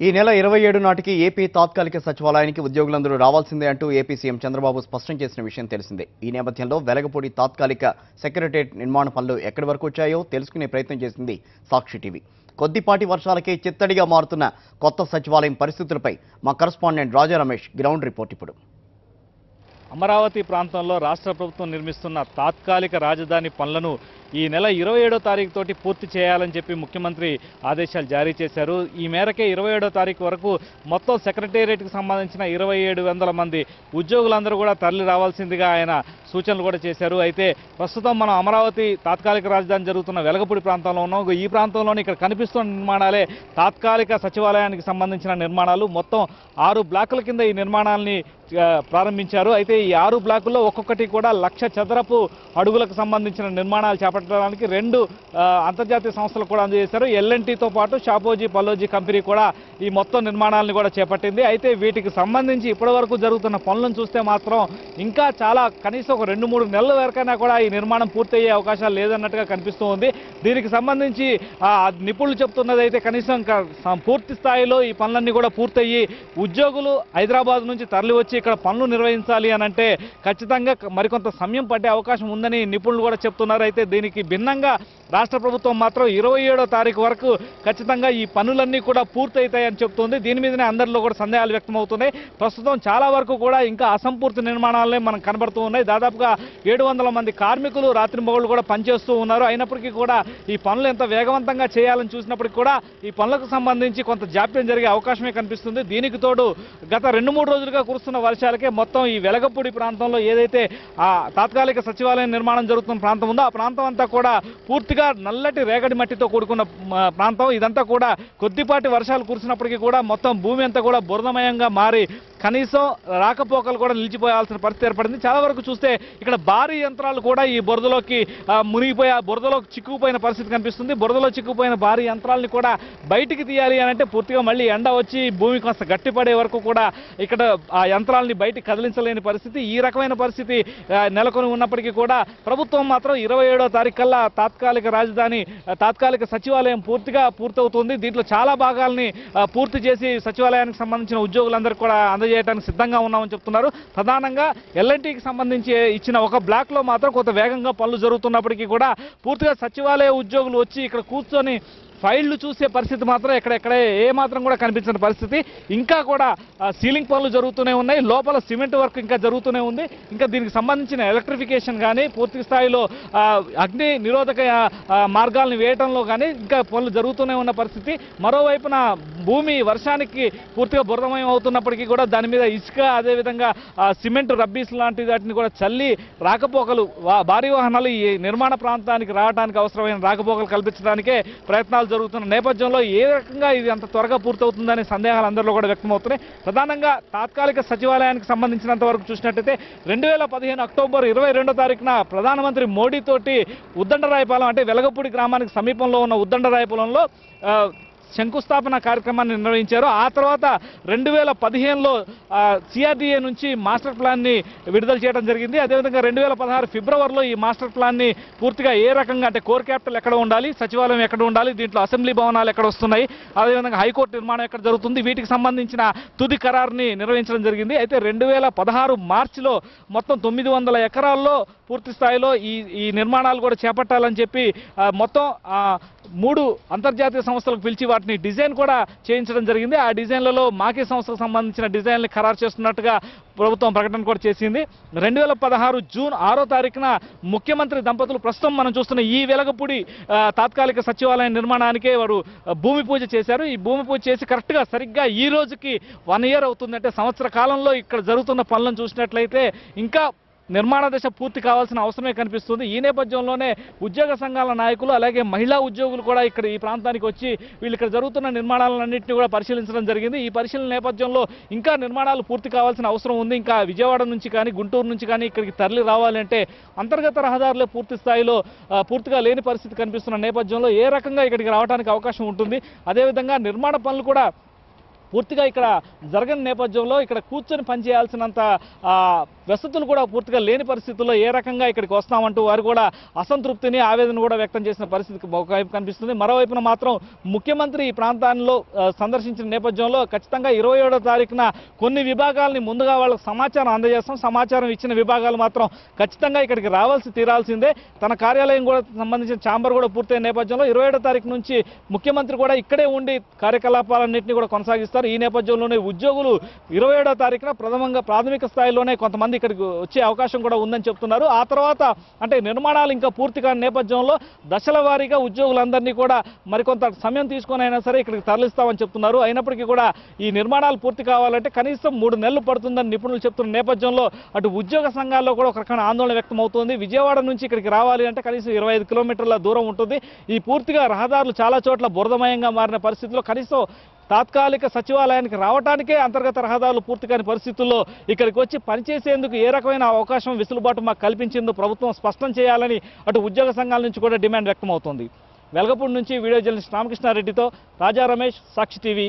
ఈ నెల 27 నాటికి ఏపీ తాత్కాలిక సచివాలయానికి ఉద్యోగులందరూ రావాల్సిందే అంటూ ఏపీ సీఎం చంద్రబాబు స్పష్టం చేసిన విషయం తెలిసిందే. ఈ నేపథ్యంలో వెలగపూడి తాత్కాలిక సెక్రటేరియట్ నిర్మాణ పనులు ఎక్కడి వరకు వచ్చాయో తెలుసుకునే ప్రయత్నం చేసింది సాక్షి టీవీ. కొద్దిపాటి వర్షాలకే చిత్తడిగా మారుతున్న కొత్త సచివాలయం పరిస్థితులపై మా కరెస్పాండెంట్ రాజా రమేష్ గ్రౌండ్ రిపోర్ట్ ఇప్పుడు. అమరావతి ప్రాంతంలో రాష్ట్ర ప్రభుత్వం నిర్మిస్తున్న తాత్కాలిక రాజధాని పనులను ఈ నెల 27వ తారీఖు తోటి పూర్తి చేయాలని చెప్పి ముఖ్యమంత్రి ఆదేశాలు జారీ చేశారు. ఈ మేరకే 27వ తారీఖు వరకు మొత్తం సెక్రటేరియట్కి సంబంధించిన 2700 మంది ఉద్యోగులందరూ కూడా తరలి రావాల్సిందిగా ఆయన సూచనలు కూడా చేశారు. అయితే ప్రస్తుతం మనం అమరావతి తాత్కాలిక రాజధాని జరుగుతున్న వెలగపూడి ప్రాంతంలో ఉన్నాం. ఈ ప్రాంతంలోని ఇక్కడ కనిపిస్తున్న నిర్మాణాలే తాత్కాలిక సచివాలయానికి సంబంధించిన నిర్మాణాలు. మొత్తం 6 బ్లాకుల కింద ఈ నిర్మాణాలని ప్రారంభించారు. అయితే ఈ 6 బ్లాకుల్లో ఒక్కొక్కటి కూడా 1,00,000 చదరపు అడుగులకు సంబంధించిన నిర్మాణాలు చేపట్టడానికి 2 అంతర్జాతీయ సంస్థలు కూడా అందజేశారు. ఎల్ఎన్టీతో పాటు షాపోజీ పల్లోజీ కంపెనీ కూడా ఈ మొత్తం నిర్మాణాలను కూడా చేపట్టింది. అయితే వీటికి సంబంధించి ఇప్పటివరకు జరుగుతున్న పనులను చూస్తే మాత్రం ఇంకా చాలా కనీసం ఒక 2-3 నెలల వరకైనా కూడా ఈ నిర్మాణం పూర్తయ్యే అవకాశాలు లేదన్నట్టుగా కనిపిస్తూ ఉంది. దీనికి సంబంధించి నిపుణులు చెప్తున్నది అయితే కనీసం పూర్తి స్థాయిలో ఈ పనులన్నీ కూడా పూర్తయ్యి ఉద్యోగులు హైదరాబాద్ నుంచి తరలి వచ్చి ఇక్కడ పనులు నిర్వహించాలి అని అంటే ఖచ్చితంగా మరికొంత సమయం పట్టే అవకాశం ఉందని నిపుణులు కూడా చెప్తున్నారు. అయితే దీనికి భిన్నంగా రాష్ట్ర ప్రభుత్వం మాత్రం 27వ తారీఖు వరకు ఖచ్చితంగా ఈ పనులన్నీ కూడా పూర్తవుతాయని చెప్తుంది. దీని మీదనే అందరిలో కూడా సందేహాలు వ్యక్తమవుతున్నాయి. ప్రస్తుతం చాలా వరకు కూడా ఇంకా అసంపూర్తి నిర్మాణాలనే మనకు కనబడుతూ ఉన్నాయి. దాదాపుగా 700 మంది కార్మికులు రాత్రింబగళ్ళు కూడా పనిచేస్తూ ఉన్నారు. అయినప్పటికీ కూడా ఈ పనులు ఎంత వేగవంతంగా చేయాలని చూసినప్పటికీ కూడా ఈ పనులకు సంబంధించి కొంత జాప్యం జరిగే అవకాశమే కనిపిస్తుంది. దీనికి తోడు గత 2-3 రోజులుగా కురుస్తున్న వర్షాలకే మొత్తం ఈ వెలగపూడి ప్రాంతంలో ఏదైతే ఆ తాత్కాలిక సచివాలయం నిర్మాణం జరుగుతున్న ప్రాంతం ఉందో ఆ ప్రాంతం అంతా కూడా పూర్తిగా నల్లటి రేగడి మట్టితో కూడుకున్న ప్రాంతం. ఇదంతా కూడా కొద్దిపాటి వర్షాలు కురిసినప్పటికీ కూడా మొత్తం భూమి అంతా కూడా బురదమయంగా మారి కనీసం రాకపోకలు కూడా నిలిచిపోయాల్సిన పరిస్థితి ఏర్పడింది. చాలా వరకు చూస్తే ఇక్కడ భారీ యంత్రాలు కూడా ఈ బురదలోకి మునిగిపోయి ఆ బురదలో చిక్కుకుపోయిన పరిస్థితి కనిపిస్తుంది. బురదలో చిక్కుపోయిన భారీ యంత్రాలని కూడా బయటికి తీయాలి అని అంటే పూర్తిగా మళ్ళీ ఎండ వచ్చి భూమి కాస్త గట్టిపడే వరకు కూడా ఇక్కడ ఆ యంత్రాలని బయటికి కదిలించలేని పరిస్థితి. ఈ రకమైన పరిస్థితి నెలకొని ఉన్నప్పటికీ కూడా ప్రభుత్వం మాత్రం 27వ తారీఖు కల్లా తాత్కాలిక సచివాలయం పూర్తవుతుంది. దీంట్లో చాలా భాగాల్ని పూర్తి చేసి సచివాలయానికి సంబంధించిన ఉద్యోగులందరికీ కూడా అందజేయడానికి సిద్ధంగా ఉన్నామని చెప్తున్నారు. ప్రధానంగా ఎల్ఎన్టీకి సంబంధించి ఇచ్చిన ఒక బ్లాక్ లో మాత్రం కొంత వేగంగా పనులు జరుగుతున్నప్పటికీ కూడా పూర్తిగా సచివాలయ ఉద్యోగులు వచ్చి ఇక్కడ కూర్చొని ఫైళ్లు చూసే పరిస్థితి మాత్రం ఎక్కడెక్కడే ఏమాత్రం కూడా కనిపించిన పరిస్థితి. ఇంకా కూడా సీలింగ్ పనులు జరుగుతూనే ఉన్నాయి. లోపల సిమెంట్ వర్క్ ఇంకా జరుగుతూనే ఉంది. ఇంకా దీనికి సంబంధించిన ఎలక్ట్రిఫికేషన్ కానీ పూర్తి స్థాయిలో అగ్ని నిరోధక మార్గాలను వేయడంలో కానీ ఇంకా పనులు జరుగుతూనే ఉన్న పరిస్థితి. మరోవైపున భూమి వర్షానికి పూర్తిగా బురదమయం అవుతున్నప్పటికీ కూడా దాని మీద ఇసుక అదేవిధంగా సిమెంట్ రబ్బీస్ లాంటి వాటిని కూడా చల్లి రాకపోకలు భారీ వాహనాలు ఈ నిర్మాణ ప్రాంతానికి రావడానికి అవసరమైన రాకపోకలు కల్పించడానికే ప్రయత్నాలు జరుగుతున్న నేపథ్యంలో ఏ రకంగా ఇది అంత త్వరగా పూర్తవుతుందనే సందేహాలు అందరిలో కూడా వ్యక్తమవుతున్నాయి. ప్రధానంగా తాత్కాలిక సచివాలయానికి సంబంధించినంత వరకు చూసినట్టయితే 2015 అక్టోబర్ 22వ తారీఖున ప్రధానమంత్రి మోడీ తోటి ఉద్దండరాయపాలెం అంటే వెలగపూడి గ్రామానికి సమీపంలో ఉన్న ఉద్దండరాయపాలెంలో శంకుస్థాపన కార్యక్రమాన్ని నిర్వహించారు. ఆ తర్వాత 2015లో సిఆర్డీఏ నుంచి మాస్టర్ ప్లాన్ని విడుదల చేయడం జరిగింది. అదేవిధంగా 2016 ఫిబ్రవరిలో ఈ మాస్టర్ ప్లాన్ని పూర్తిగా ఏ రకంగా అంటే కోర్ క్యాపిటల్ ఎక్కడ ఉండాలి, సచివాలయం ఎక్కడ ఉండాలి, దీంట్లో అసెంబ్లీ భవనాలు ఎక్కడ వస్తున్నాయి, అదేవిధంగా హైకోర్టు నిర్మాణం ఎక్కడ జరుగుతుంది, వీటికి సంబంధించిన తుది ఖరారుని నిర్వహించడం జరిగింది. అయితే 2016 మార్చిలో మొత్తం 900 ఎకరాల్లో పూర్తి స్థాయిలో ఈ నిర్మాణాలు కూడా చేపట్టాలని చెప్పి మొత్తం 3 అంతర్జాతీయ సంస్థలకు పిలిచి వాటిని డిజైన్ కూడా చేయించడం జరిగింది. ఆ డిజైన్లలో మాకే సంస్థకు సంబంధించిన డిజైన్లు ఖరారు చేస్తున్నట్టుగా ప్రభుత్వం ప్రకటన కూడా చేసింది. 2016 జూన్ 6వ తారీఖున ముఖ్యమంత్రి దంపతులు ప్రస్తుతం మనం చూస్తున్న ఈ వెలగపూడి తాత్కాలిక సచివాలయం నిర్మాణానికే వారు భూమి పూజ చేశారు. ఈ భూమి పూజ చేసి కరెక్ట్గా సరిగ్గా ఈ రోజుకి 1 ఇయర్ అవుతుందంటే సంవత్సర కాలంలో ఇక్కడ జరుగుతున్న పనులను చూసినట్లయితే ఇంకా నిర్మాణ దశ పూర్తి కావాల్సిన అవసరమే కనిపిస్తుంది. ఈ నేపథ్యంలోనే ఉద్యోగ సంఘాల నాయకులు అలాగే మహిళా ఉద్యోగులు కూడా ఇక్కడ ఈ ప్రాంతానికి వచ్చి వీళ్ళు ఇక్కడ జరుగుతున్న నిర్మాణాలన్నింటినీ కూడా పరిశీలించడం జరిగింది. ఈ పరిశీలన నేపథ్యంలో ఇంకా నిర్మాణాలు పూర్తి కావాల్సిన అవసరం ఉంది. ఇంకా విజయవాడ నుంచి కానీ గుంటూరు నుంచి కానీ ఇక్కడికి తరలి రావాలంటే అంతర్గత రహదారులే పూర్తి స్థాయిలో పూర్తిగా లేని పరిస్థితి కనిపిస్తున్న నేపథ్యంలో ఏ రకంగా ఇక్కడికి రావడానికి అవకాశం ఉంటుంది. అదేవిధంగా నిర్మాణ పనులు కూడా పూర్తిగా ఇక్కడ జరగని నేపథ్యంలో ఇక్కడ కూర్చొని పనిచేయాల్సినంత వసతులు కూడా పూర్తిగా లేని పరిస్థితుల్లో ఏ రకంగా ఇక్కడికి వస్తామంటూ వారు కూడా అసంతృప్తిని ఆవేదన కూడా వ్యక్తం చేసిన పరిస్థితి ఒకవైపు కనిపిస్తుంది. మరోవైపున మాత్రం ముఖ్యమంత్రి ఈ ప్రాంతాల్లో సందర్శించిన నేపథ్యంలో ఖచ్చితంగా 27వ తారీఖున కొన్ని విభాగాలని ముందుగా వాళ్ళకి సమాచారం అందజేస్తాం, సమాచారం ఇచ్చిన విభాగాలు మాత్రం ఖచ్చితంగా ఇక్కడికి తీరాల్సిందే. తన కార్యాలయం కూడా సంబంధించిన ఛాంబర్ కూడా పూర్తయిన నేపథ్యంలో 27వ తారీఖు నుంచి ముఖ్యమంత్రి కూడా ఇక్కడే ఉండి కార్యకలాపాలన్నింటినీ కూడా కొనసాగిస్తారు. ఈ నేపథ్యంలోనే ఉద్యోగులు 27వ తారీఖున ప్రాథమిక స్థాయిలోనే కొంతమంది ఇక్కడికి వచ్చే అవకాశం కూడా ఉందని చెప్తున్నారు. ఆ తర్వాత అంటే నిర్మాణాలు ఇంకా పూర్తి కాని నేపథ్యంలో దశల వారీగా ఉద్యోగులందరినీ కూడా మరికొంత సమయం తీసుకొని అయినా సరే ఇక్కడికి తరలిస్తామని చెప్తున్నారు. అయినప్పటికీ కూడా ఈ నిర్మాణాలు పూర్తి కావాలంటే కనీసం 3 నెలలు పడుతుందని నిపుణులు చెప్తున్న నేపథ్యంలో అటు ఉద్యోగ సంఘాల్లో కూడా ఒక రకమైన ఆందోళన వ్యక్తం అవుతుంది. విజయవాడ నుంచి ఇక్కడికి రావాలి అంటే కనీసం 25 కిలోమీటర్ల దూరం ఉంటుంది. ఈ పూర్తిగా రహదారులు చాలా చోట్ల బురదమయంగా మారిన పరిస్థితుల్లో కనీసం తాత్కాలిక సచివాలయానికి రావడానికే అంతర్గత రహదారులు పూర్తి కాని పరిస్థితుల్లో ఇక్కడికి వచ్చి పనిచేసేందుకు ఏ రకమైన అవకాశం వెసులుబాటు మాకు కల్పించిందో ప్రభుత్వం స్పష్టం చేయాలని అటు ఉద్యోగ సంఘాల నుంచి కూడా డిమాండ్ వ్యక్తమవుతోంది. వెలగపూడి నుంచి వీడియో జర్నలిస్ట్ రామకృష్ణారెడ్డితో రాజా రమేష్, సాక్షి టీవీ.